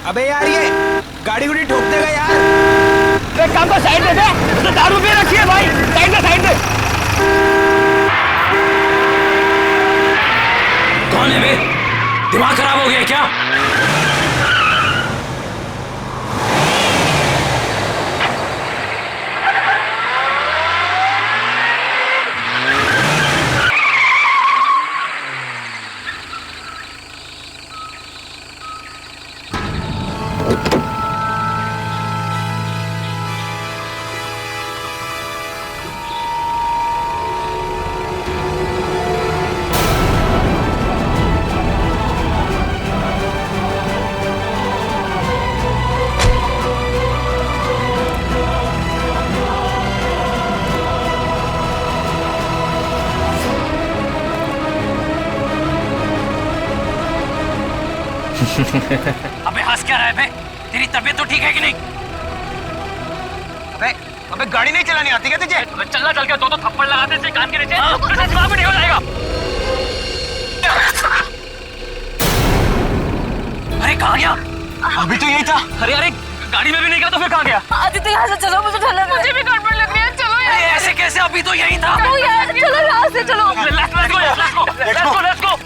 अबे यार ये गाड़ी गुड़ी ठोक देगा यार। एक काम कर, साइड दे दे, तो दारू भी रखी है भाई, साइड दे। कौन है बे? दिमाग खराब हो गया क्या? अबे हंस क्या रहा है बे? तेरी तबीयत तो ठीक है कि नहीं? अबे गाड़ी नहीं चलानी आती क्या तुझे? अबे चलना चल के दो थप्पड़ लगाते से कान के नीचे तो दिमाग में नहीं हो जाएगा। अरे कहाँ गया? अभी तो यही था। अरे गाड़ी में भी नहीं गया तो फिर कहाँ गया? आदित्य यहाँ से चलो, मुझे डर लग रहा है। मुझे भी गड़बड़ लग रही है, चलो यार। अरे ऐसे कैसे? अभी तो यही था। चलो यार, चलो यहाँ से चलो। Let's go।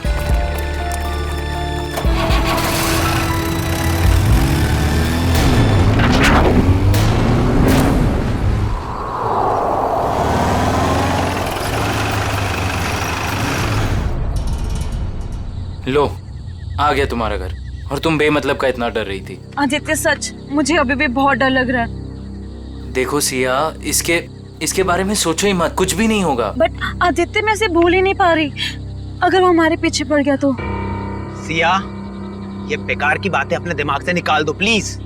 लो आ गया तुम्हारा घर, और तुम बेमतलब का इतना डर रही थी। आदित्य सच, मुझे अभी भी बहुत डर लग रहा है। देखो सिया, इसके बारे में सोचो ही मत, कुछ भी नहीं होगा। बट आदित्य मैं इसे भूल ही नहीं पा रही। अगर वो हमारे पीछे पड़ गया तो? सिया, ये बेकार की बातें अपने दिमाग से निकाल दो प्लीज,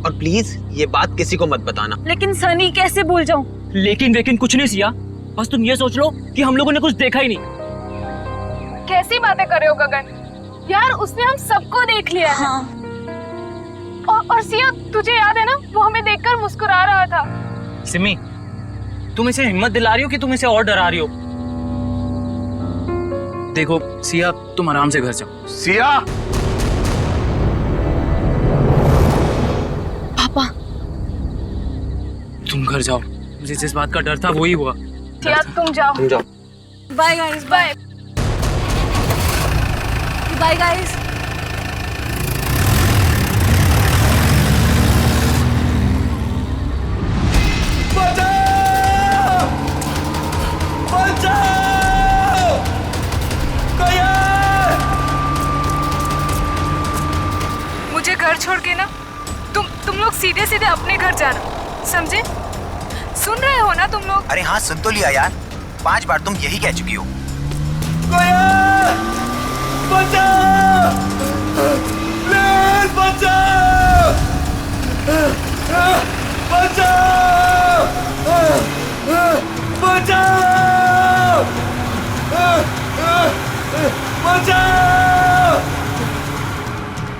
और प्लीज ये बात किसी को मत बताना। लेकिन सनी, कैसे भूल जाऊं? लेकिन कुछ नहीं सिया, बस तुम ये सोच लो कि हम लोगों ने कुछ देखा ही नहीं। कैसी बातें कर रहे हो गगन? यार उसने हम सबको देख लिया है। हाँ। और सिया, तुझे याद है ना, वो हमें देखकर मुस्कुरा रहा था। सिमी, तुम इसे हिम्मत दिला रही हो कि तुम इसे और डरा रही हो? देखो सिया, तुम आराम से घर जाओ। सिया! पापा, तुम घर जाओ, मुझे जिस बात का डर था वही हुआ। सिया तुम जाओ। Bye guys, bye bye guys. मुझे घर छोड़ के ना तुम लोग सीधे सीधे अपने घर जाना, समझे? सुन रहे हो ना तुम लोग? अरे हाँ, सुन तो लिया यार, 5 बार तुम यही कह चुकी हो।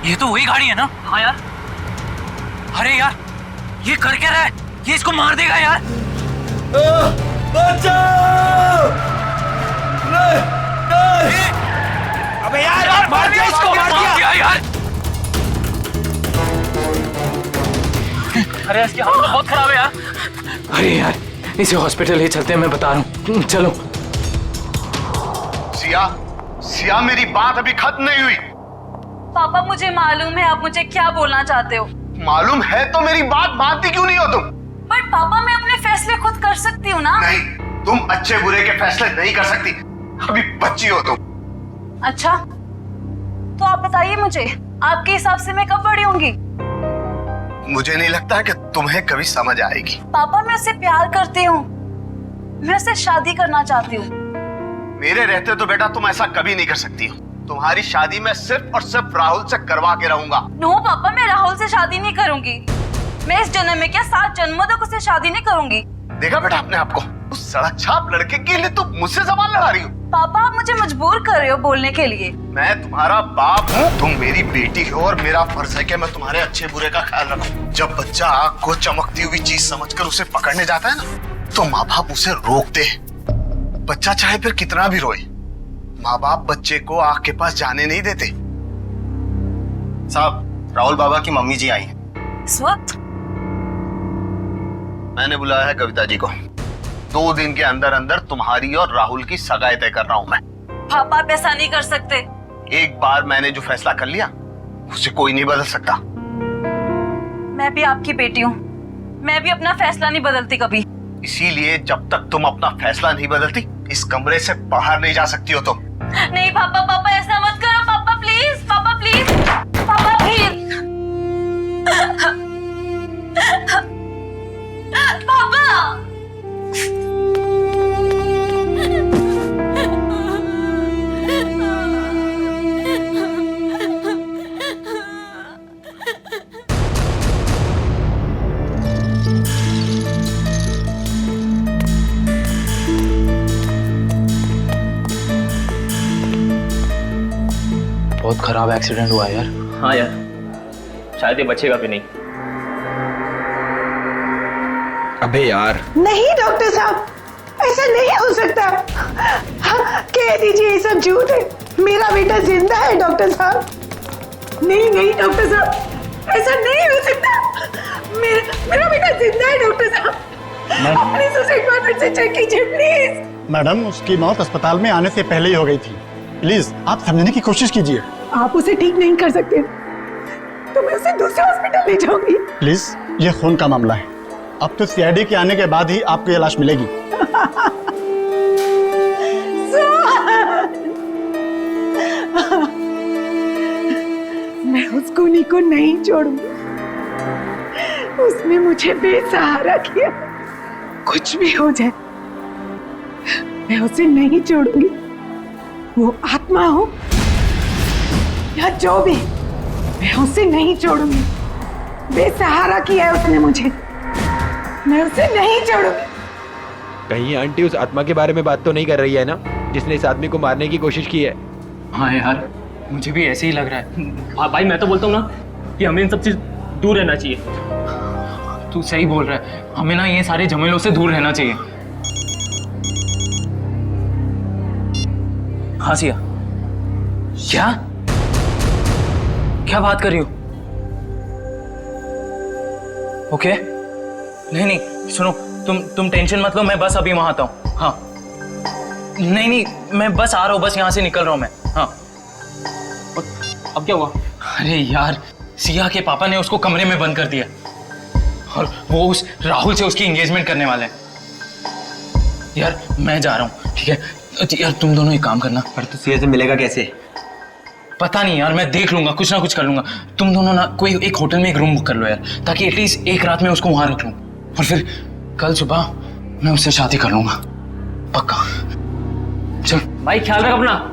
ये तो वही गाड़ी है ना? हाँ यार। अरे यार, ये कर क्या रहा है? ये इसको मार देगा यार। अबे यार मार दिया इसको, मार दिया यार। अरे इसकी हालत बहुत खराब है यार। अरे यार, इसे हॉस्पिटल ले चलते हैं, मैं बता रहा हूँ, चलो। सिया, मेरी बात अभी खत्म नहीं हुई। पापा, मुझे मालूम है आप मुझे क्या बोलना चाहते हो। मालूम है तो मेरी बात मानती क्यों नहीं हो तुम? बट पापा, मैं अपने फैसले खुद कर सकती हूँ ना। नहीं, तुम अच्छे बुरे के फैसले नहीं कर सकती, अभी बच्ची हो तुम। अच्छा, तो आप बताइए मुझे, आपके हिसाब से मैं कब बड़ी होंगी? मुझे नहीं लगता कि तुम्हें कभी समझ आएगी। पापा मैं उससे प्यार करती हूँ, मैं उससे शादी करना चाहती हूँ। मेरे रहते तो बेटा तुम ऐसा कभी नहीं कर सकती हो। तुम्हारी शादी मैं सिर्फ और सिर्फ राहुल से करवा के रहूंगा। नो पापा, मैं राहुल से शादी नहीं करूंगी। मैं इस जन्म में क्या 7 जन्मों तक उससे शादी नहीं करूंगी। देखा बेटा अपने आप को, उस सड़क छाप लड़के के लिए तुम मुझसे सवाल लड़ा रही हो। पापा आप मुझे मजबूर कर रहे हो बोलने के लिए। मैं तुम्हारा बाप हूँ, तुम मेरी बेटी हो और मेरा फर्ज है कि मैं तुम्हारे अच्छे बुरे का ख्याल रखूं। जब बच्चा आग को चमकती हुई चीज समझकर उसे पकड़ने जाता है ना, तो माँ बाप उसे रोकते हैं। बच्चा चाहे फिर कितना भी रोए, माँ बाप बच्चे को आग के पास जाने नहीं देते। साहब, राहुल बाबा की मम्मी जी आई हैं। इस वक्त मैंने बुलाया है कविता जी को। 2 दिन के अंदर अंदर तुम्हारी और राहुल की सगाई तय कर रहा हूं मैं। पापा आप ऐसा नहीं कर सकते। एक बार मैंने जो फैसला कर लिया उसे कोई नहीं बदल सकता। मैं भी आपकी बेटी हूँ, मैं भी अपना फैसला नहीं बदलती कभी। इसीलिए जब तक तुम अपना फैसला नहीं बदलती, इस कमरे से बाहर नहीं जा सकती हो तुम। नहीं पापा, पापा ऐसा मत करो। पापा प्लीज, पापा प्लीज, पापा प्लीज, पापा। बहुत खराब एक्सीडेंट हुआ यार। हाँ यार, शायद ये बचेगा भी नहीं। अबे यार नहीं डॉक्टर साहब, ऐसा नहीं हो सकता। कह दीजिए ये सब झूठ है, मेरा बेटा जिंदा है डॉक्टर साहब। नहीं नहीं डॉक्टर साहब, ऐसा नहीं हो सकता। मेरा बेटा जिंदा है डॉक्टर साहब। प्लीज उसे एक बार फिर से चेक कीजिए प्लीज। मैडम, उसकी मौत अस्पताल में आने से पहले ही हो गई थी। प्लीज आप समझने की कोशिश कीजिए। आप उसे ठीक नहीं कर सकते तो मैं उसे दूसरे हॉस्पिटल ले जाऊंगी। प्लीज, ये खून का मामला है। अब तो सीआईडी के आने के बाद ही आपको ये लाश मिलेगी। मैं उस खूनी को नहीं छोड़ूंगी, उसने मुझे बेसहारा किया। कुछ भी हो जाए मैं उसे नहीं छोड़ूंगी। वो आत्मा हो या जो भी, मैं उसे नहीं छोड़ूंगी। बेसहारा किया है उसने मुझे, मैं उसे नहीं छोड़ूंगी। कहीं आंटी उस आत्मा के बारे में बात तो नहीं कर रही है ना, जिसने इस आदमी को मारने की कोशिश की है? हाँ यार, मुझे भी ऐसे ही लग रहा है। हाँ भाई, मैं तो बोलता हूँ ना कि हमें इन सब चीज दूर रहना चाहिए। तू सही बोल रहा है, हमें ना ये सारे झमेलों से दूर रहना चाहिए। हाँ सिया, क्या क्या बात कर रही हो? ओके, नहीं नहीं सुनो, तुम टेंशन मत लो, मैं बस अभी वहां आता हूँ। हाँ नहीं नहीं, मैं बस आ रहा हूँ, बस यहाँ से निकल रहा हूँ मैं। हाँ अब क्या हुआ? अरे यार, सिया के पापा ने उसको कमरे में बंद कर दिया और वो उस राहुल से उसकी एंगेजमेंट करने वाले हैं। यार मैं जा रहा हूँ, ठीक है? यार तुम दोनों एक काम करना। पर तू सीए से मिलेगा कैसे? पता नहीं यार, मैं देख लूंगा, कुछ ना कुछ कर लूंगा। तुम दोनों ना कोई एक होटल में एक रूम बुक कर लो यार, ताकि एटलीस्ट एक रात में उसको वहां रख लूं और फिर कल सुबह मैं उससे शादी कर लूंगा, पक्का। चल भाई, ख्याल रख अपना।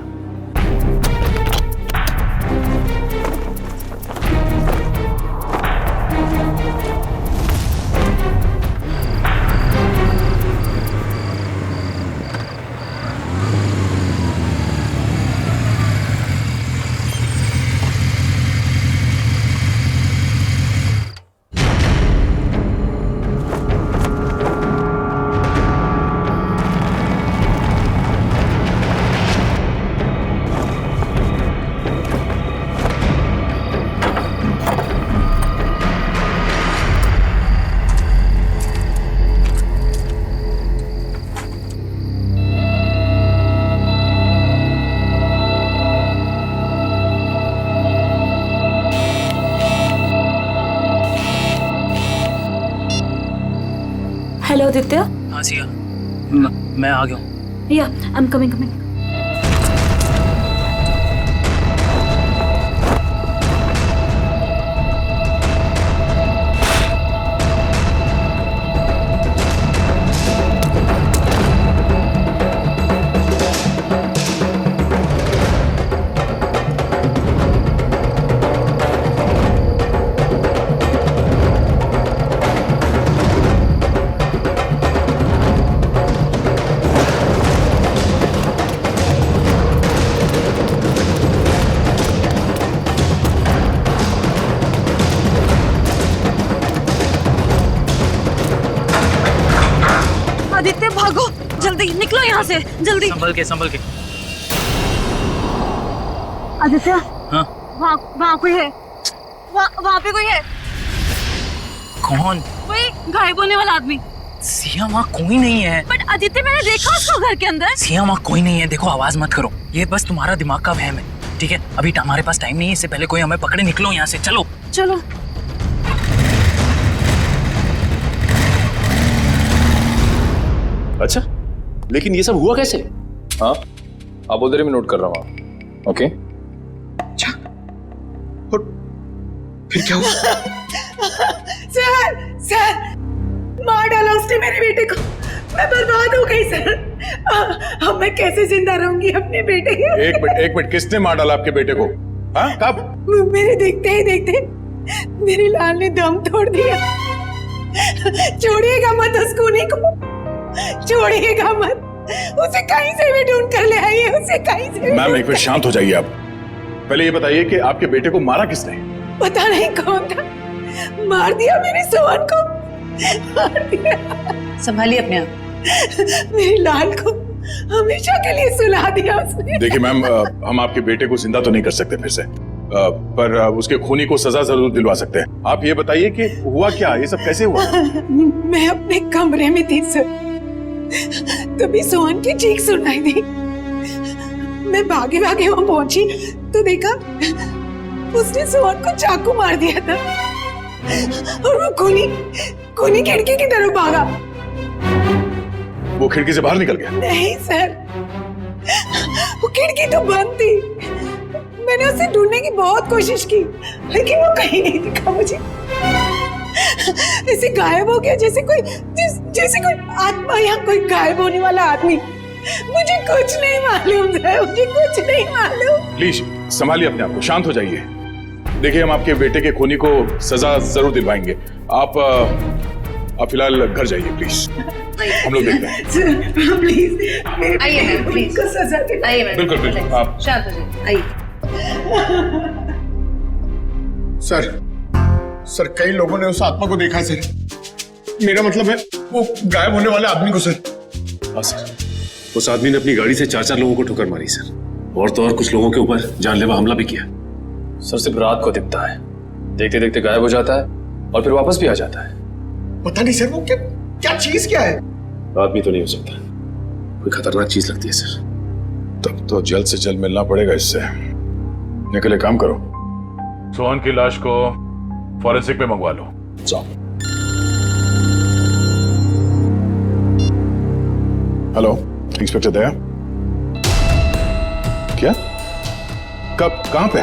हेलो आदित्य। हाँ सिया, मैं आ गया हूँ। या आई एम कमिंग कमिंग। भागो जल्दी निकलो यहाँ से जल्दी। संभल के। आदित्य हाँ वहाँ कोई है, वहाँ पे कोई है। कौन? वही गायब होने वाला आदमी। सिया वहाँ कोई नहीं है। बट आदित्य मैंने देखा उसको घर के अंदर। सिया वहाँ कोई नहीं है। देखो आवाज मत करो, ये बस तुम्हारा दिमाग का वहम है, ठीक है? अभी हमारे पास टाइम नहीं है, इससे पहले कोई हमें पकड़े। निकलो यहाँ से, चलो। चलो। अच्छा, लेकिन ये सब हुआ कैसे? हाँ, आप उधर ही मैं नोट कर रहा हूँ। ओके। अच्छा, और फिर क्या हुआ? सर मार डाला उसने मेरे बेटे को, मैं बर्बाद हो गई सर। अब मैं कैसे जिंदा रहूंगी अपने बेटे के? एक मिनट, किसने मार डाला आपके बेटे को? हाँ, कब? मेरे देखते ही देखते मेरे लाल ने दम तोड़ दिया। छोड़िएगा मत उस खूनी को, छोड़िएगा मत उसे। कहीं से भी ढूंढ कर ले आइए उसे, कहीं से। मैम एक मिनट शांत हो जाइए आप। पहले ये बताइए कि आपके बेटे को मारा किसने? पता नहीं कौन था, मार दिया मेरे सोहन को, मार दिया। संभालिए अपने आप। मेरे लाल को हमेशा के लिए सुला दिया उसने। देखिए मैम, हम आपके बेटे को जिंदा तो नहीं कर सकते फिर से, पर उसके खूनी को सजा जरूर दिलवा सकते हैं। आप ये बताइए कि हुआ क्या, ये सब कैसे हुआ? मैं अपने कमरे में थी सर, तभी सोहन की चीख सुनाई दी। मैं भागे वहां पहुंची तो देखा उसने सोहन को चाकू मार दिया था और वो खूनी खिड़की की तरफ भागा। वो खिड़की से बाहर निकल गया? नहीं सर, वो खिड़की तो बंद थी। मैंने उसे ढूंढने की बहुत कोशिश की, लेकिन वो कहीं नहीं दिखा मुझे। ऐसे गायब हो गया जैसे कोई आत्मा या कोई गायब होने वाला आदमी। मुझे कुछ नहीं मालूम सर, मुझे कुछ नहीं मालूम। प्लीज संभालिए अपने आप को, शांत हो जाइए। देखिए हम आपके बेटे के खूनी को सजा जरूर दिलवाएंगे। आप फिलहाल घर जाइए प्लीज, हम लोग देखते हैं। सर प्लीज आइए प्लीज को सजा दे। आइए बिल्कुल आप शांत हो जाइए, आइए। सर कई लोगों ने उस आत्मा को देखा सर। मेरा मतलब है वो गायब होने वाले आदमी को सर। हाँ सर, उस आदमी ने अपनी गाड़ी से 4 लोगों को ठोकर मारी सर, और तो और कुछ लोगों के ऊपर जानलेवा हमला भी किया। सर सिर्फ रात को दिखता है, देखते देखते गायब हो जाता है और फिर वापस भी आ जाता है। पता नहीं सर वो क्या चीज क्या है? आदमी तो नहीं हो सकता, कोई खतरनाक चीज लगती है सर। तब तो जल्द से जल्द मिलना पड़ेगा इससे। निकले काम करो, सोहन की लाश को फॉरेंसिक में मंगवा लो। जाओ। हेलो इंस्पेक्टर दया। क्या? कब? कहां पे?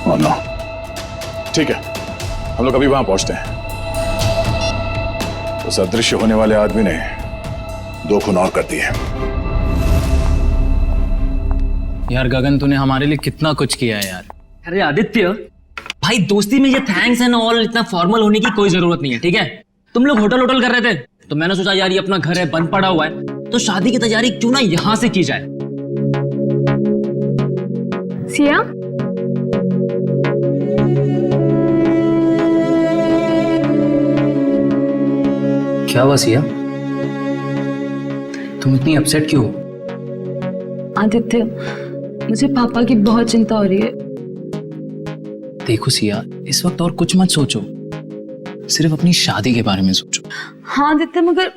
ओह नो, ठीक है हम लोग अभी वहां पहुंचते हैं। उस अदृश्य होने वाले आदमी ने 2 खून और कर दिए। यार गगन, तूने हमारे लिए कितना कुछ किया है यार। अरे आदित्य भाई, दोस्ती में ये थैंक्स एंड ऑल इतना फॉर्मल होने की कोई जरूरत नहीं है, ठीक है? तुम लोग होटल कर रहे थे तो मैंने सोचा यार ये अपना घर है, बंद पड़ा हुआ है, तो शादी की तैयारी क्यों ना यहां से की जाए। सिया क्या हुआ सिया, तुम इतनी अपसेट क्यों हो? आदित्य मुझे पापा की बहुत चिंता हो रही है। देखो सिया, इस वक्त और कुछ मत सोचो, सिर्फ अपनी शादी के बारे में सोचो। हाँ आदित्य, मगर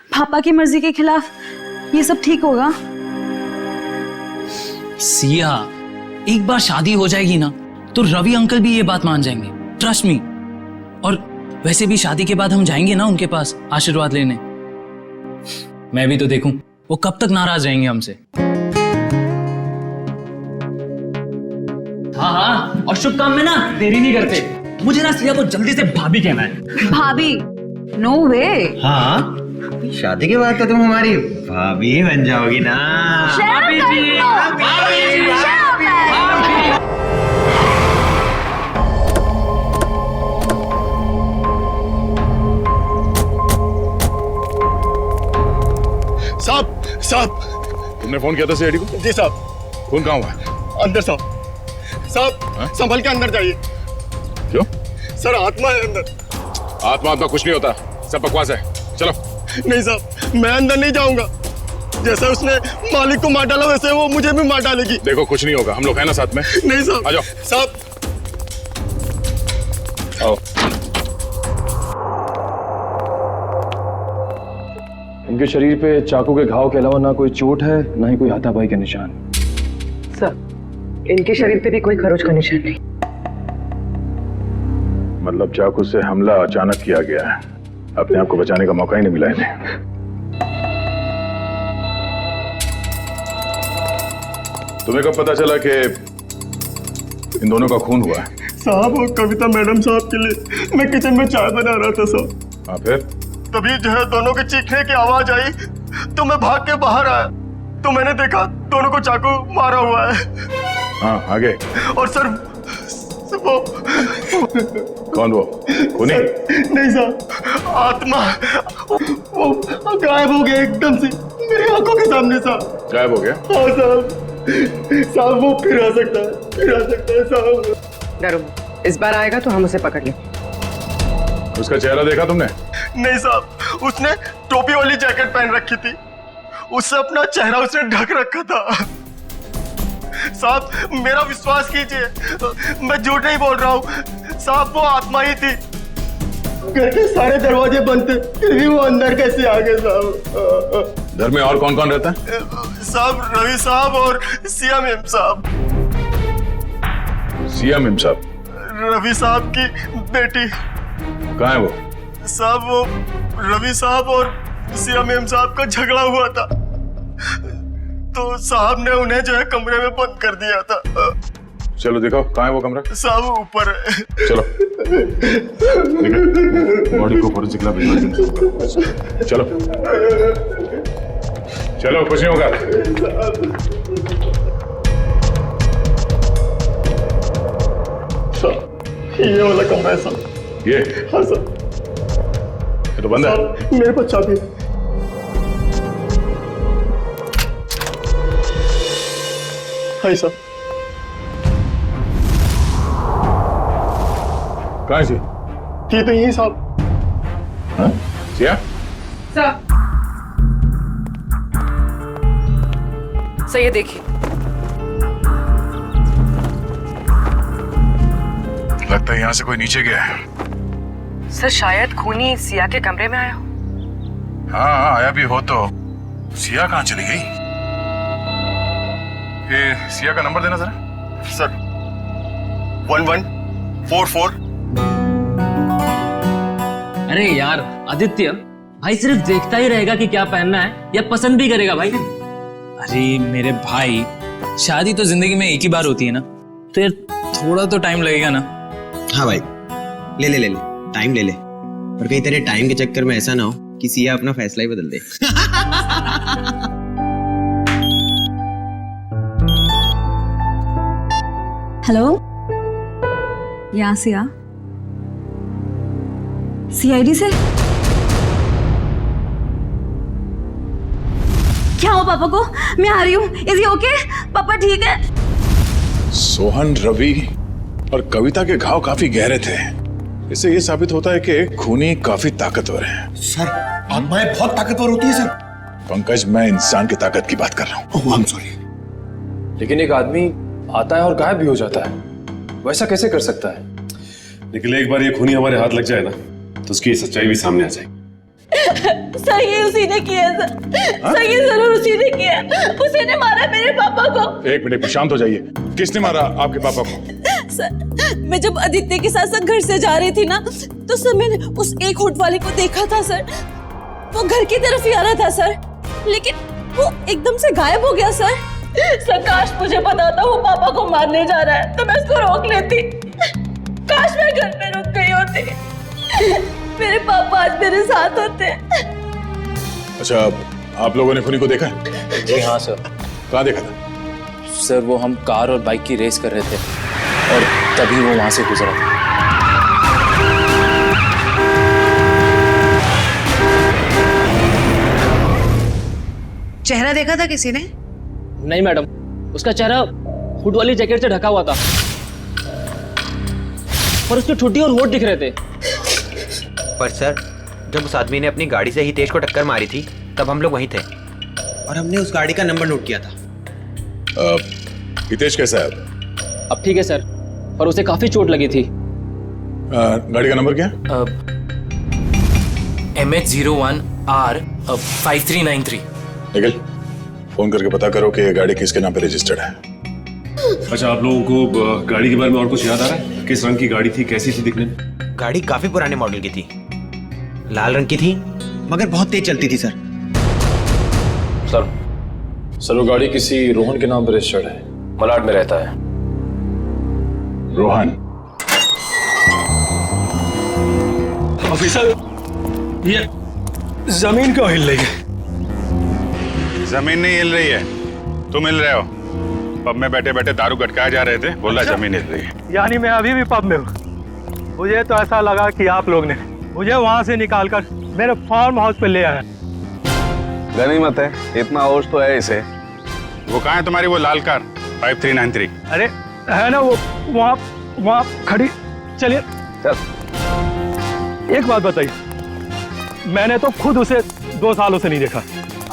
पापा की मर्जी के खिलाफ ये सब ठीक होगा? सिया, एक बार शादी हो जाएगी ना तो रवि अंकल भी ये बात मान जाएंगे, ट्रस्ट मी। और वैसे भी शादी के बाद हम जाएंगे ना उनके पास आशीर्वाद लेने। मैं भी तो देखूं वो कब तक नाराज रहेंगे हमसे। हाँ, और शुभ काम में ना देरी नहीं करते। मुझे ना सिया को जल्दी से भाभी कहना है। भाभी? नो वे। हाँ, शादी के बाद तो तुम हमारी भाभी ही बन जाओगी ना। भाभी जी, साहब तुमने फोन किया था सीआईडी को? जी साहब। खून कहाँ हुआ है? अंदर साहब संभल के अंदर जाइए। क्यों? सर आत्मा है अंदर। आत्मा कुछ नहीं होता, सब बकवास है। चलो। नहीं साहब, मैं अंदर नहीं जाऊंगा। जैसे उसने मालिक को मार डाला वैसे वो मुझे भी मार डालेगी। देखो कुछ नहीं होगा, हम लोग हैं ना साथ में। नहीं साहब। आ जाओ साहब। आओ। इनके शरीर पे चाकू के घाव के अलावा ना कोई चोट है, ना ही कोई हाथापाई के निशान। सर, इनके शरीर पे भी कोई खरोच का निशान नहीं। मतलब चाकू से हमला अचानक किया गया है, अपने आप को बचाने का मौका ही नहीं मिला इन्हें। तुम्हें कब पता चला कि इन दोनों का खून हुआ है? साहब, और कविता मैडम साहब के लिए मैं किचन में चाय बना रहा था साहब। हाँ, फिर? तभी जो है दोनों के चीखने की आवाज आई तो मैं भाग के बाहर आया तो मैंने देखा दोनों को चाकू मारा हुआ है। हाँ, आगे? और सर वो कौन वो? खूनी? नहीं साहब, आत्मा वो गायब हो गया एकदम से मेरी आंखों के सामने साहब। गायब हो गया? हाँ साहब। साहब वो फिर आ सकता है साहब। डरो, इस बार आएगा तो हम उसे पकड़ लें। उसका चेहरा देखा तुमने? नहीं साहब, उसने टोपी वाली जैकेट पहन रखी थी, उससे अपना चेहरा उसने ढक रखा था। साहब मेरा विश्वास कीजिए, मैं झूठ नहीं बोल रहा हूँ साहब, वो आत्मा ही थी। घर के सारे दरवाजे बंद थे फिर भी वो अंदर कैसे आ गए साहब? घर में और कौन कौन रहता है? साहब रवि साहब और सिया मेम साहब। सिया मेम साहब? रवि साहब की बेटी। कहाँ है वो? साहब वो रवि साहब और सिया मेम साहब का झगड़ा हुआ था तो साहब ने उन्हें जो है कमरे में बंद कर दिया था। चलो दिखाओ कहाँ है वो कमरा। साहब ऊपर है। चलो बॉडी को फोरेंसिक लैब भिजवा देंगे। चलो चलो, कुछ नहीं होगा। ये वाला कमरा है साहब। ये? हाँ सर। ये तो बंद है। मेरे पास चाबी है। हाँ सर। कहाँ है? थी तो यही साहब। हाँ? सिया? सर ये देखिए। लगता है यहाँ से कोई नीचे गया है। सर शायद खूनी सिया के कमरे में आया हो। हाँ, आया भी हो तो सिया कहाँ चली गई? ये सिया का नंबर देना जरा। सर 1144। अरे यार आदित्य, भाई सिर्फ देखता ही रहेगा कि क्या पहनना है या पसंद भी करेगा भाई? अरे मेरे भाई, शादी तो जिंदगी में एक ही बार होती है ना, तो यार थोड़ा तो टाइम लगेगा ना। हाँ भाई, ले ले ले ले, टाइम ले ले, और कहीं तेरे टाइम के चक्कर में ऐसा ना हो कि सिया अपना फैसला ही बदल दे। हेलो, यहाँ सिया, सीआईडी से? क्या हुआ पापा को? मैं आ रही हूँ। Is he okay? पापा ठीक है? सोहन, रवि और कविता के घाव काफी गहरे थे। इससे ये साबित होता है कि खूनी काफी ताकतवर है। सर आत्माएं बहुत ताकतवर होती है सर। पंकज, मैं इंसान की ताकत की बात कर रहा हूँ। I am sorry. लेकिन एक आदमी आता है और गायब भी हो जाता है, वैसा कैसे कर सकता है? लेकिन एक बार ये खूनी हमारे हाथ लग जाए ना तो उसकी सच्चाई भी सामने आ जाएगी। सर ये उसी ने किया सर ये जरूर उसी ने किया। उसी ने मारा मेरे पापा को। एक मिनट, शांत हो जाइए। किसने मारा आपके पापा को? सर मैं जब आदित्य के साथ घर से जा रही थी ना, तो सर मैंने उस एक होट वाले को देखा था सर। वो घर की तरफ ही आ रहा था सर, लेकिन वो एकदम से गायब हो गया सर। सर काश मुझे पता था वो पापा को मारने जा रहा है तो मैं उसको रोक लेती। काश मैं घर पे रुक गई होती, मेरे पापा आज मेरे साथ होते। अच्छा, आप लोगों ने खूनी को देखा? जी हाँ सर। कहाँ देखा था? सर वो हम कार और बाइक की रेस कर रहे थे और तभी वो वहां से गुजरा था। चेहरा देखा था किसी ने? नहीं मैडम, उसका चेहरा हुड वाली जैकेट से ढका हुआ था और उसकी ठुड्डी और होठ दिख रहे थे। पर सर, जब उस आदमी ने अपनी गाड़ी से हितेश को टक्कर मारी थी तब हम लोग वहीं थे और हमने उस गाड़ी का नंबर नोट किया था। हितेश कैसा है अब ठीक है सर, पर उसे काफी चोट लगी थी। गाड़ी का नंबर क्या है? MH01R5393। निखिल, फोन करके पता करो कि ये गाड़ी किसके नाम पे रजिस्टर्ड है। अच्छा, आप लोगों को गाड़ी के बारे में और कुछ याद आ रहा है? किस रंग की गाड़ी थी, कैसी थी दिखने में? गाड़ी काफी पुराने मॉडल की थी, लाल रंग की थी, मगर बहुत तेज चलती थी सर। सर वो गाड़ी किसी रोहन के नाम पर रजिस्टर्ड है, मलाड में रहता है। रोहन? ऑफिसर, ये जमीन क्यों हिल रही है? जमीन नहीं हिल रही है, तुम हिल रहे हो। पब में बैठे बैठे दारू गटकाए जा रहे थे, बोला जमीन हिल रही है। यानी मैं अभी भी पब में हूँ। मुझे तो ऐसा लगा कि आप लोग ने मुझे वहाँ से निकालकर मेरे फार्म हाउस पे ले आया। गनीमत है, इतना होश तो है इसे। वो कहाँ है तुम्हारी वो लाल कार 5393? अरे है ना वो वहाँ खड़ी। चलिए चल। एक बात बताइए, मैंने तो खुद उसे 2 सालों से नहीं देखा,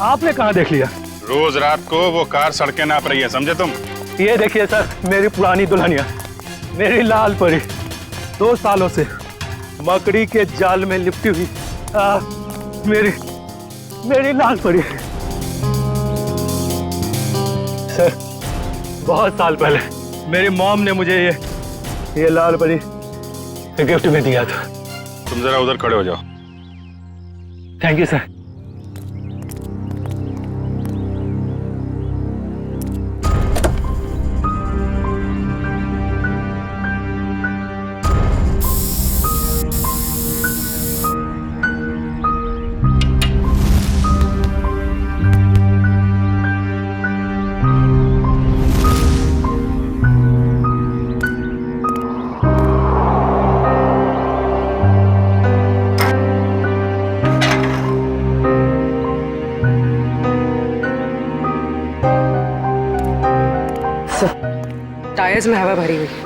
आपने कहाँ देख लिया? रोज रात को वो कार सड़कें नाप रही है, समझे तुम? ये देखिए सर, मेरी पुरानी दुल्हनिया, मेरी लाल परी, 2 सालों से मकड़ी के जाल में लिपटी हुई मेरी लाल परी। सर, बहुत साल पहले मेरी मॉम ने मुझे ये लाल परी गिफ्ट में दिया था। तुम जरा उधर खड़े हो जाओ। Thank you sir. टायर्स में हवा भरी हुई है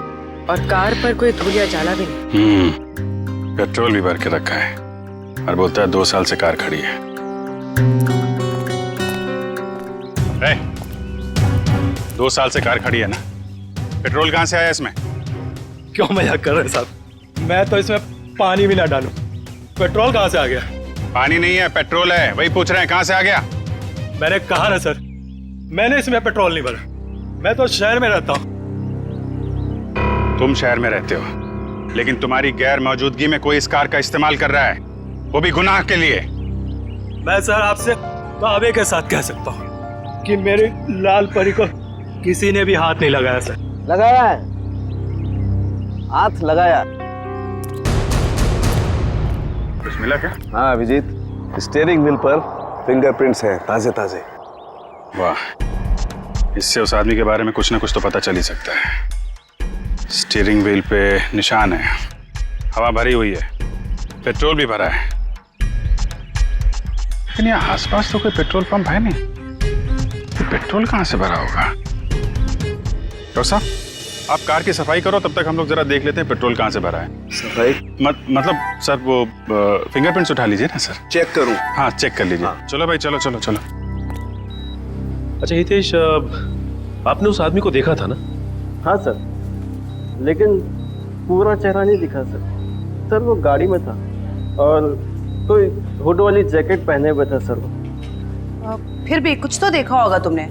और कार पर कोई धूल या जाला भी नहीं। पेट्रोल भी भर के रखा है और बोलता है 2 साल से कार खड़ी है। 2 साल से कार खड़ी है ना, पेट्रोल कहाँ से आया इसमें? क्यों मजाक कर रहे हैं साहब? मैं तो इसमें पानी भी ना डालूं, पेट्रोल कहाँ से आ गया? पानी नहीं है, पेट्रोल है, वही पूछ रहे हैं कहाँ से आ गया। मैंने कहा ना सर, मैंने इसमें पेट्रोल नहीं भरा। मैं तो शहर में रहता हूँ। तुम शहर में रहते हो, लेकिन तुम्हारी गैर मौजूदगी में कोई इस कार का इस्तेमाल कर रहा है, वो भी गुनाह के लिए। मैं सर आपसे दावे के साथ कह सकता हूँ कि मेरी लाल परी को किसी ने भी हाथ नहीं लगाया सर। लगाया है, हाथ लगाया। कुछ मिला क्या? हाँ अभिजीत, स्टीयरिंग व्हील पर फिंगरप्रिंट्स हैं, ताजे ताजे। वाह, इससे उस आदमी के बारे में कुछ ना कुछ तो पता चल ही सकता है। स्टीयरिंग व्हील पे निशान है, हवा भरी हुई है, पेट्रोल भी भरा है, लेकिन यहाँ आसपास तो कोई पेट्रोल पंप है नहीं। तो पेट्रोल कहाँ से भरा होगा? डॉक्टर साहब, आप कार की सफाई करो, तब तक हम लोग जरा देख लेते हैं पेट्रोल कहाँ से भरा है। सफाई मतलब सर वो फिंगरप्रिंट्स उठा लीजिए ना सर। चेक करूं? हाँ चेक कर लीजिए। हाँ। चलो भाई, चलो चलो चलो। अच्छा हितेश, आपने उस आदमी को देखा था ना? हाँ सर, लेकिन पूरा चेहरा नहीं दिखा सर। सर वो गाड़ी में था और कोई हुड वाली जैकेट पहने हुए था सर वो। फिर भी कुछ तो देखा होगा तुमने।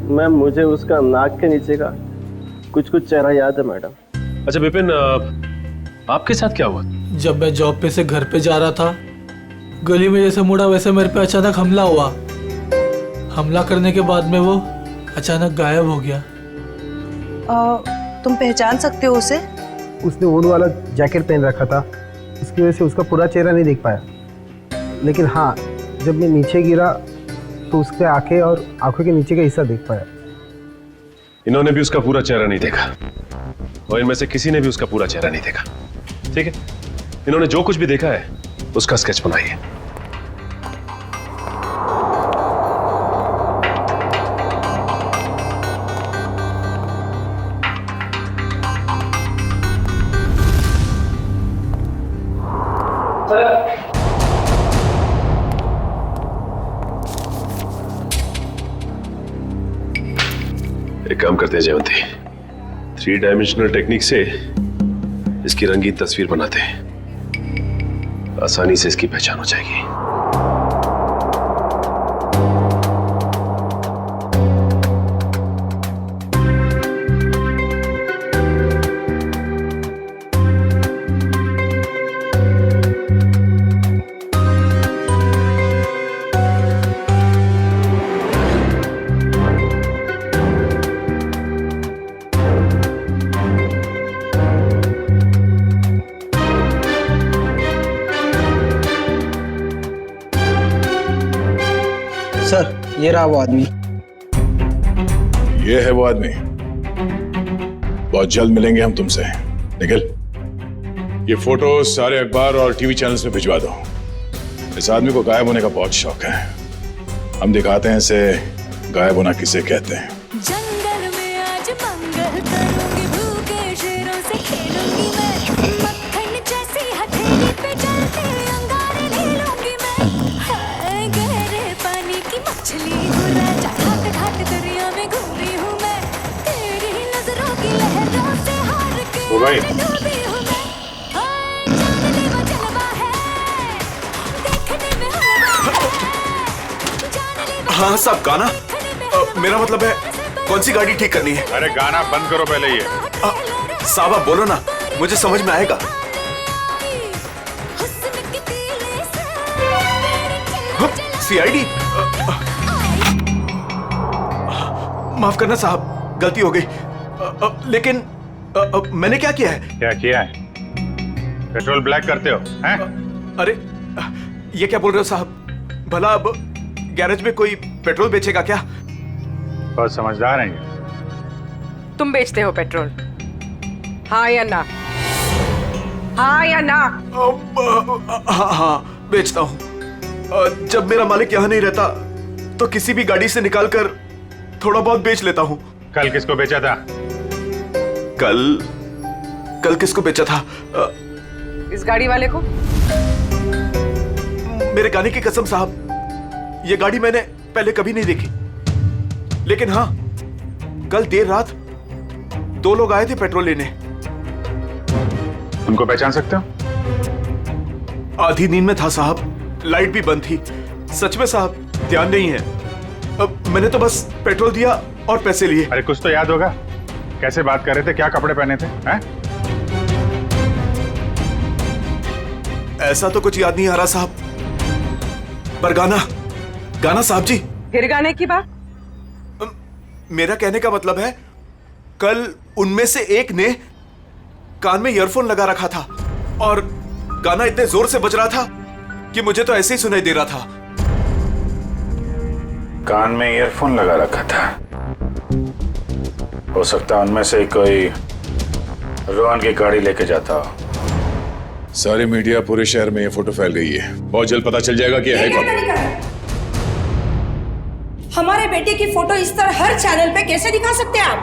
मैम, मुझे उसका नाक के नीचे का कुछ चेहरा याद है मैडम। अच्छा विपिन, आपके साथ क्या हुआ? जब मैं जॉब पे से घर पे जा रहा था, गली में जैसे मुड़ा वैसे मेरे पे अचानक हमला हुआ। हमला करने के बाद में वो अचानक गायब हो गया। तुम पहचान सकते हो उसे? उसने वुड वाला जैकेट पहन रखा था, इसकी वजह से उसका पूरा चेहरा नहीं देख पाया। लेकिन हाँ, जब मैं नीचे गिरा तो उसके आंखें और आंखों के नीचे का हिस्सा देख पाया। इन्होंने भी उसका पूरा चेहरा नहीं देखा और इनमें से किसी ने भी उसका पूरा चेहरा नहीं देखा। ठीक है, इन्होंने जो कुछ भी देखा है उसका स्केच बनाइए। काम करते हैं जयवंती, 3 डायमेंशनल टेक्निक से इसकी रंगीन तस्वीर बनाते हैं, आसानी से इसकी पहचान हो जाएगी। सर ये रहा वो आदमी। ये है वो आदमी। बहुत जल्द मिलेंगे हम तुमसे। निखिल, ये फोटो सारे अखबार और टीवी चैनल्स में भिजवा दो। इस आदमी को गायब होने का बहुत शौक है। हम दिखाते हैं इसे गायब होना किसे कहते हैं। जंगल में आज मंगल करूंगी, भूखे शेरों से खेलूंगी मैं, मक्खन जैसी हथेली पे चलते अंगारे ले लूंगी मैं। हाय गहरे पानी की मछली हूँ राजा, घाट घाट दरिया में घूमी हूँ मैं, तेरी नजरों की लहरों से हार के डूबी हूँ मैं। हाय जानलेवा जलवा है, देखने में हलवा है, जानलेवा। हाँ साहब, गाना मेरा मतलब है कौन सी गाड़ी ठीक करनी है? अरे गाना बंद करो पहले ये। साहब आप बोलो ना, मुझे समझ में आएगा। सीआईडी, माफ करना साहब, गलती हो गई। लेकिन मैंने क्या किया है? क्या किया है? पेट्रोल ब्लैक करते हो हैं? अरे ये क्या बोल रहे हो साहब? भला अब गैरेज में कोई पेट्रोल बेचेगा क्या? बहुत समझदार हैं ये। तुम बेचते हो पेट्रोल, हाँ या ना? हाँ या ना? हाँ बेचता हूँ। जब मेरा मालिक यहाँ नहीं रहता तो किसी भी गाड़ी से निकालकर थोड़ा बहुत बेच लेता हूँ। कल किसको बेचा था? कल किसको बेचा था? इस गाड़ी वाले को। मेरे गाने की कसम साहब, ये गाड़ी मैंने पहले कभी नहीं देखी, लेकिन हाँ कल देर रात 2 लोग आए थे पेट्रोल लेने। उनको पहचान सकते हो? आधी नींद में था साहब, लाइट भी बंद थी। सच में साहब ध्यान नहीं है। अब मैंने तो बस पेट्रोल दिया और पैसे लिए। अरे कुछ तो याद होगा, कैसे बात कर रहे थे, क्या कपड़े पहने थे हैं? ऐसा तो कुछ याद नहीं आ रहा साहब, पर गाना साहब जी। फिर गाने की बात? मेरा कहने का मतलब है कल उनमें से एक ने कान में ईयरफोन लगा रखा था और गाना इतने जोर से बज रहा था कि मुझे तो ऐसे ही सुनाई दे रहा था। कान में ईयरफोन लगा रखा था? हो सकता है उनमें से कोई रोहन की गाड़ी लेके जाता हो। सारी मीडिया, पूरे शहर में ये फोटो फैल गई है। बहुत जल्द पता चल जाएगा कि है कौन। हमारे बेटे की फोटो इस तरह हर चैनल पे कैसे दिखा सकते हैं आप?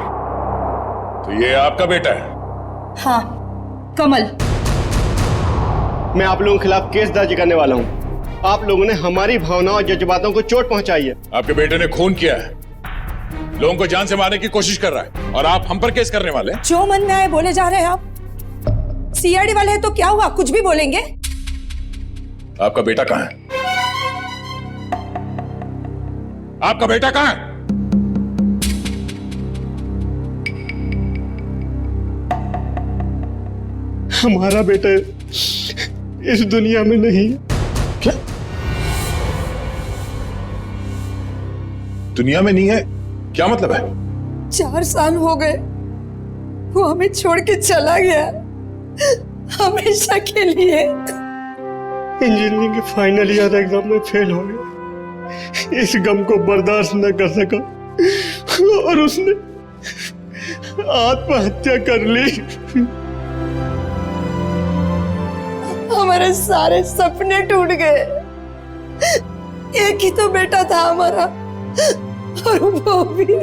तो ये आपका बेटा है? हाँ, कमल। मैं आप लोगों के खिलाफ केस दर्ज करने वाला हूँ। आप लोगों ने हमारी भावनाओं और जज्बातों को चोट पहुंचाई है। आपके बेटे ने खून किया है, लोगों को जान से मारने की कोशिश कर रहा है, और आप हम पर केस करने वाले हैं? जो मन में आए बोले जा रहे हैं आप। सीआईडी वाले हैं तो क्या हुआ, कुछ भी बोलेंगे। आपका बेटा कहाँ है? आपका बेटा कहाँ है? हमारा बेटा इस दुनिया में नहीं है। क्या? दुनिया में नहीं है? क्या मतलब है? 4 साल हो गए, वो हमें छोड़ के चला गया, हमेशा के लिए। इंजीनियरिंग के फाइनल ईयर एग्जाम में फेल हो गया। इस गम को बर्दाश्त न कर सका और उसने आत्महत्या कर ली। हमारे सारे सपने टूट गए। एक ही तो बेटा था हमारा, और वो भी।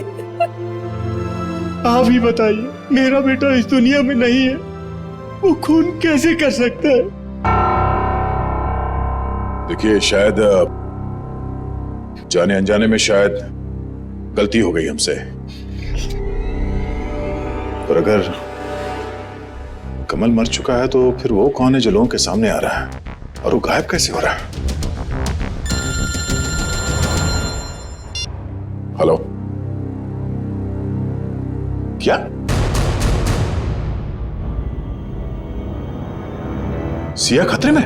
आप ही बताइए, मेरा बेटा इस दुनिया में नहीं है, वो खून कैसे कर सकता है? देखिए, शायद जाने अनजाने में शायद गलती हो गई हमसे। और अगर कमल मर चुका है तो फिर वो कौन है जो लोगों के सामने आ रहा है और वो गायब कैसे हो रहा है? हेलो, क्या सिया खतरे में?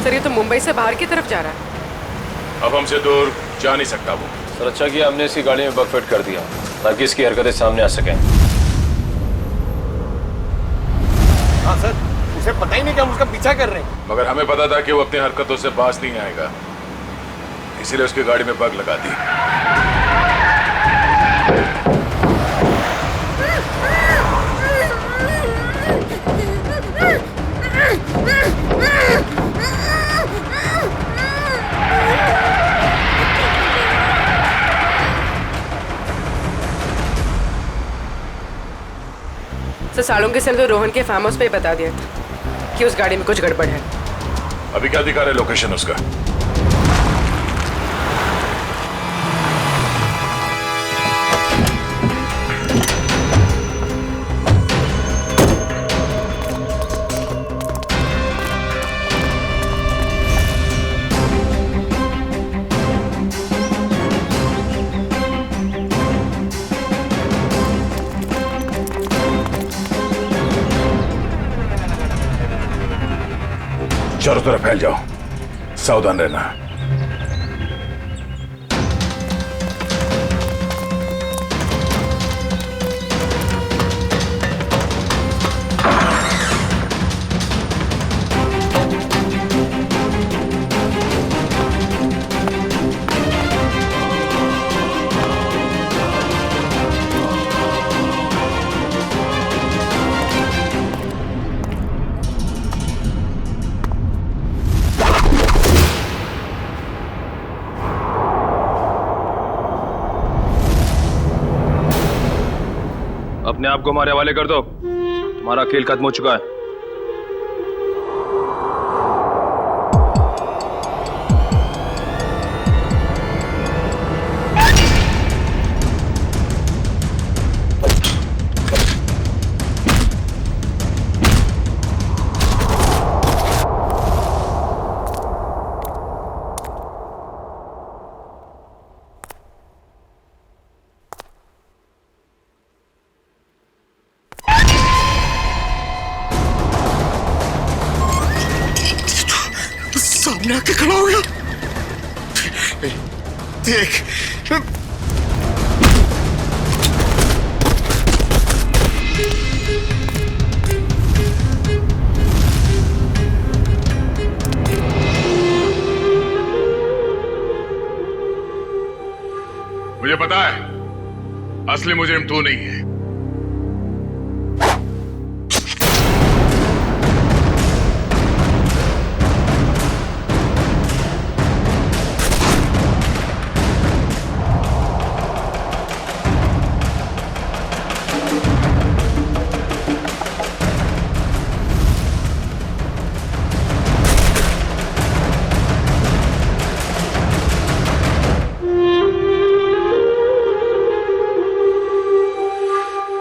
सर ये तो मुंबई से बाहर की तरफ जा रहा है। अब हमसे दूर जा नहीं सकता वो। सर अच्छा किया हमने इसकी गाड़ी में बग फिट कर दिया ताकि इसकी हरकतें सामने आ सकें। हाँ सर, उसे पता ही नहीं कि हम उसका पीछा कर रहे हैं। मगर हमें पता था कि वो अपनी हरकतों से बाज नहीं आएगा, इसीलिए उसकी गाड़ी में बग लगा दी। सर सालुंके से तो रोहन के फार्म हाउस पे ही बता दिया था कि उस गाड़ी में कुछ गड़बड़ है। अभी क्या दिखा रहे लोकेशन उसका? चारों तरफ फैल जाओ, सावधान रहना। अपने आप को हमारे हवाले कर दो, तुम्हारा खेल खत्म हो चुका है। सामने आके खड़ा हो गया। देख मुझे पता है असली मुजरिम तू नहीं है।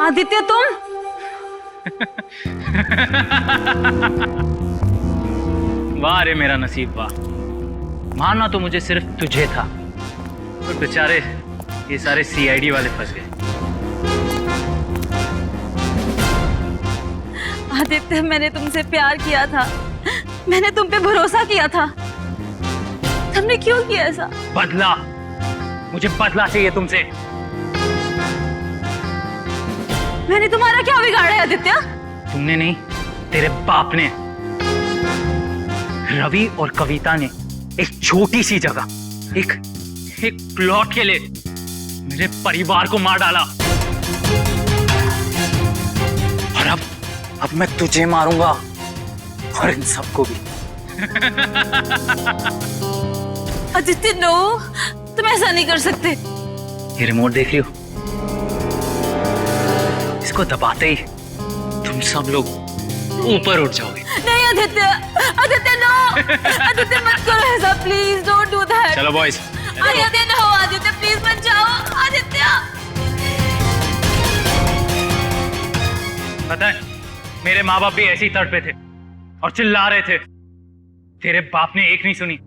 आदित्य तुम वाह रे मेरा नसीब वाह, मारना तो मुझे सिर्फ तुझे था, और बेचारे ये सारे सीआईडी वाले फंस गए। आदित्य मैंने तुमसे प्यार किया था, मैंने तुम पे भरोसा किया था, तुमने क्यों किया ऐसा? बदला, मुझे बदला चाहिए तुमसे। मैंने तुम्हारा क्या बिगाड़ा है आदित्य? तुमने नहीं, तेरे बाप ने। रवि और कविता ने एक छोटी सी जगह एक प्लॉट के लिए मेरे परिवार को मार डाला। अब मैं तुझे मारूंगा और इन सबको भी। आदित्य नो, तुम ऐसा नहीं कर सकते। ये रिमोट देख रही हो? इसको दबाते ही तुम सब लोग ऊपर उठ जाओगे। नहीं आदित्य, आदित्य नो, आदित्य मत करो ऐसा, प्लीज डोंट डू दैट। चलो boys. Aditya no, Aditya please मत जाओ, आदित्य। पता है मेरे माँ बाप भी ऐसे ही तड़पे थे और चिल्ला रहे थे, तेरे बाप ने एक नहीं सुनी।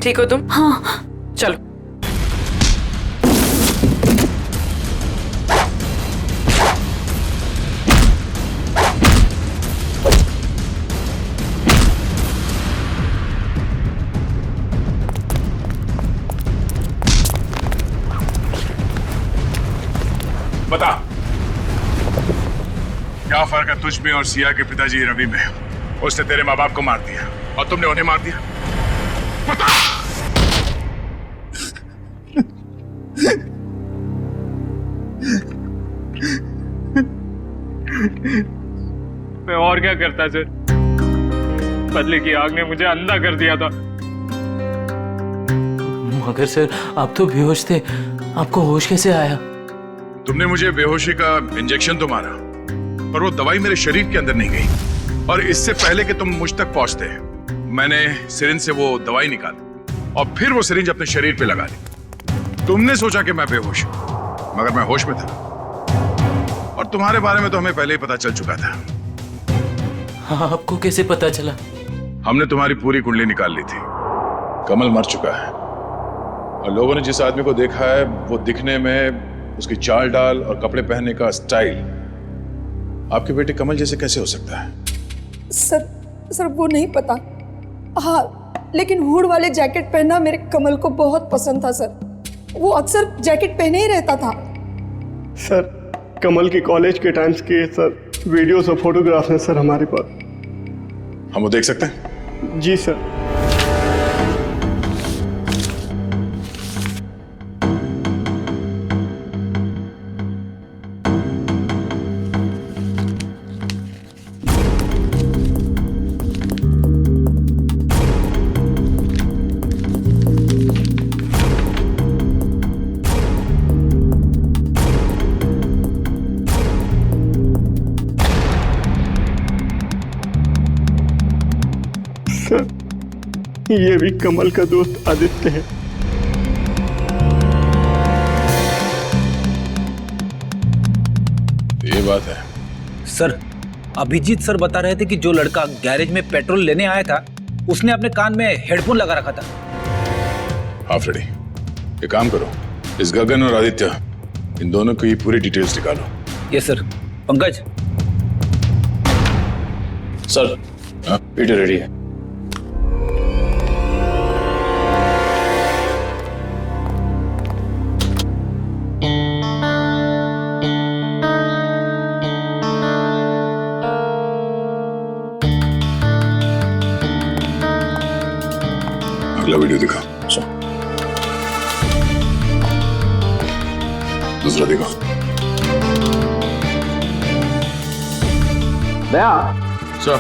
ठीक हो तुम? हाँ। चलो। बता क्या फर्क है तुझ में और सिया के पिताजी रवि में? उसने तेरे माँ बाप को मार दिया और तुमने उन्हें मार दिया। बता। मैं और क्या करता सर? बदले की आग ने मुझे अंधा कर दिया था। मगर सर आप तो बेहोश थे, आपको होश कैसे आया? तुमने मुझे बेहोशी का इंजेक्शन तो मारा, पर वो दवाई मेरे शरीर के अंदर नहीं गई। और इससे पहले कि तुम मुझ तक पहुंचते, मैंने सिरिंज से वो दवाई निकाली और फिर वो सिरिंज अपने शरीर पे लगा ली। तुमने सोचा कि मैं बेहोश हूं, मगर मैं होश में था। और तुम्हारे बारे में तो हमें पहले ही पता चल चुका था। हाँ, आपको कैसे पता चला? हमने तुम्हारी पूरी कुंडली निकाल ली थी। कमल मर चुका है और लोगों ने जिस आदमी को देखा है वो दिखने में, उसकी चाल डाल और कपड़े पहनने का स्टाइल आपके बेटे कमल जैसे कैसे हो सकता है? सर वो नहीं पता। हाँ, लेकिन हुड वाले जैकेट पहनना मेरे कमल को बहुत पसंद था सर। वो अक्सर जैकेट पहने ही रहता था। सर कमल की कॉलेज के टाइम्स के सर वीडियोस और फोटोग्राफ हैं सर हमारे पास। हम वो देख सकते हैं? जी सर। ये भी कमल का दोस्त आदित्य है। ये बात है सर। अभिजीत सर बता रहे थे कि जो लड़का गैरेज में पेट्रोल लेने आया था उसने अपने कान में हेडफोन लगा रखा था। हाँ फ्रेडी, ये काम करो, इस गगन और आदित्य इन दोनों की पूरी डिटेल्स निकालो। Yes sir. Pankaj. Sir video ready है। अगला वीडियो दिखा। दूसरा दिखा। दया सर।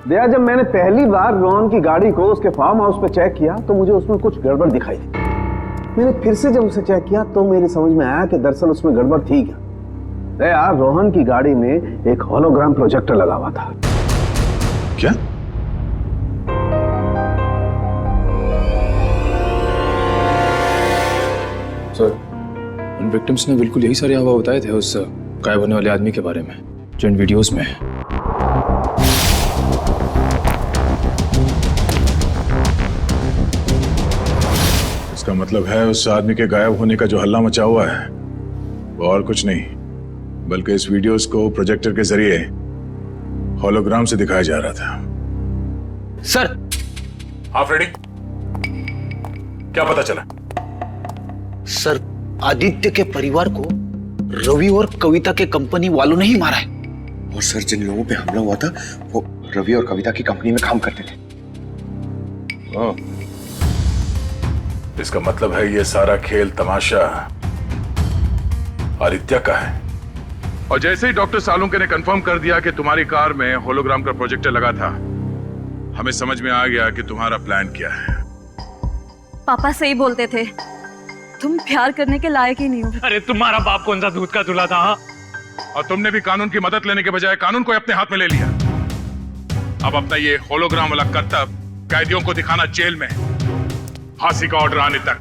दया, जब मैंने पहली बार रोहन की गाड़ी को उसके फार्म हाउस पे चेक किया तो मुझे उसमें कुछ गड़बड़ दिखाई दी। मैंने फिर से जब उसे चेक किया तो मेरी समझ में आया कि दरअसल उसमें गड़बड़ थी क्या। दया, रोहन की गाड़ी में एक होलोग्राम प्रोजेक्टर लगा हुआ था। क्या? सर उन विक्टिम्स ने बिल्कुल यही सारे हवा बताए थे उस गायब होने वाले आदमी के बारे में जो इन वीडियोस में है। इसका मतलब है उस आदमी के गायब होने का जो हल्ला मचा हुआ है वो और कुछ नहीं बल्कि इस वीडियोस को प्रोजेक्टर के जरिए होलोग्राम से दिखाया जा रहा था। सर। हाँ फ्रेडी, क्या पता चला? सर, आदित्य के परिवार को रवि और कविता के कंपनी वालों ने ही मारा है। और सर, जिन लोगों पे हमला हुआ था वो रवि और कविता की कंपनी में काम करते थे। इसका मतलब है ये सारा खेल तमाशा आदित्य का है। और जैसे ही डॉक्टर सालुंके ने कंफर्म कर दिया कि तुम्हारी कार में होलोग्राम का प्रोजेक्टर लगा था, हमें समझ में आ गया कि तुम्हारा प्लान क्या है। पापा सही बोलते थे, तुम प्यार करने के लायक ही नहीं हो। अरे तुम्हारा बाप कौन सा दूध का दूल्हा था? और तुमने भी कानून की मदद लेने के बजाय कानून को अपने हाथ में ले लिया। अब अपना ये होलोग्राम वाला करतब कैदियों को दिखाना जेल में, फांसी का ऑर्डर आने तक।